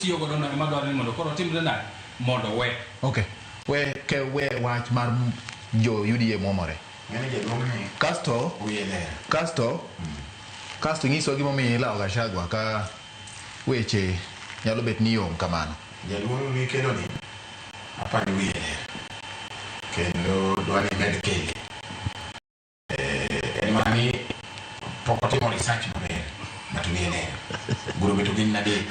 tiyo godo no ema dwaro ni mondo koro timre nade mondo we. Okay. We wach mar jo UDA momore. Kasto nyiso gimo mi lao Gachagua ka weche nyalo bet ni yom kamano. Jaluo mi kendo ni apani wiye kendo dwani med kele en mani poko timo research maber matumiye ne guru beto gin nadek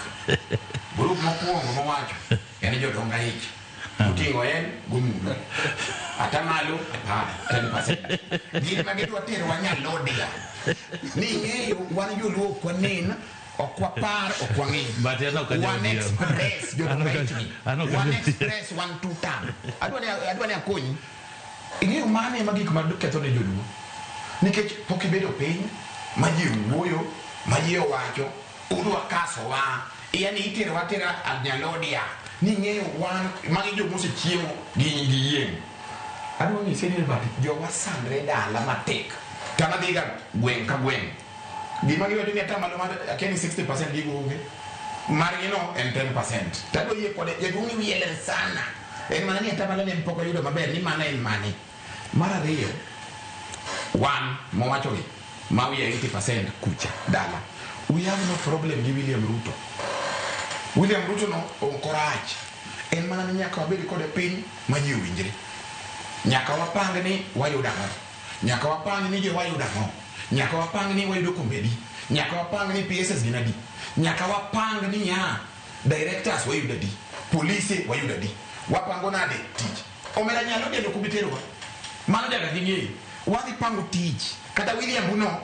guru mokwongo mowacho en Jodong aich utingo en gumulo atamalo 10%. Gin magidwa tero wa nyalodia ni ng'eyo wan Joluo kwanen okwapar okwangi one express one express one two time adwani akonyi ing'eyo mane magik maketho ne Joluo nikech pok ibedo piny ma ji wuoyo ma ji owacho udwa kaso wa yani itero watera nyalodia ni ng'eyo wan magi jo mosechiemo gi yieng adwani seni bati jo wasandre dala matek tanadhiga gweng ka gweng gima giwacho ni atamalo mar akeni 60% gigo onge margi no en 10%. Tado yie kode jaduong' wiele sana en mana ni atamalo ne mpoko yudo maber ni mana en mane mar ariyo one mowacho gi ma wiye 80% kucha dala. We have no problem gi William Ruto no onkorach en mana ni nyaka wabedi kode piny ma ji owinjre nyaka wapang ni wayudo ang'o nyaka wapang ni jo wayudo ang'o nyaka wapang ni wayudo kombedi nyaka wapang ni PSS gin adi nyaka wapang ni directors wayudo adi polisi wayudo adi wapango nade tich omera nyalo dendo kubiterowa mano daga ng'eyo wadhi pango tich kata William no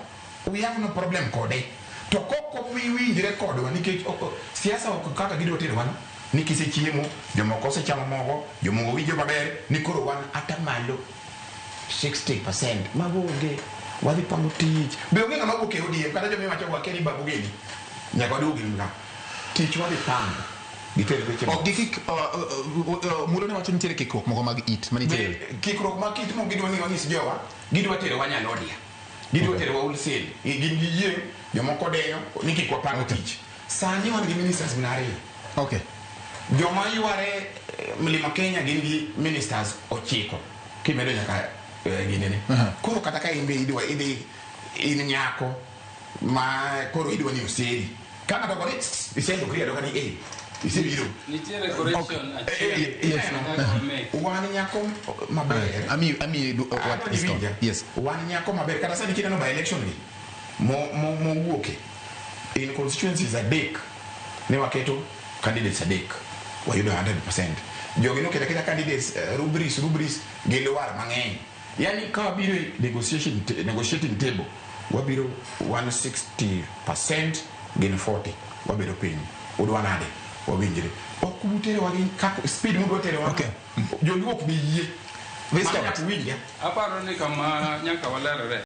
we have no problem kode to koko winjre kodwa nikech siasa ok kaka gidwa tero wan ni kisechiemo jomoko osechamo mogo jomoko winjo maber ni koro wan atamalo 60% mabonge wadhi pango tich be onge ng'ama wuok e ODM kata joma wacho wa keni babu geni nyaka waduogi nga tich wadhi pango gitero weche ok gikik mulo ne wacho nitiere kikruok moko mag it manitere kikruok mag it moko gidwa ni wanyis jowa gidwa tero wa nyalodia gidwa tero wa wholesale gin gi yie jomoko denyo ni kik wapango tich sani wan gi ministers gin ariyo okay joma yware mlima Kenya gin gi ministers 9 kimedo nyaka ginene koro kata ka imbe idwa in nyako ma koro idwa ni oseri kana to kore isendo kriya doka ni isebiro nitiere correction wan nyako maber what is called yes wan nyako maber kata sani kineno by election gi mo wuoke in constituencies adek ne waketo candidates adek wayudo 100%. Jogi no keta candidates rubris gilwar mang'eny yani ka wabiro negotiating table wabiro 160% gin 40 wabiro piny udwa nade wawinjre ok utere wagin speed mudwa tere wa okay Joluo ok bi yie aparo ni kama nyaka walerre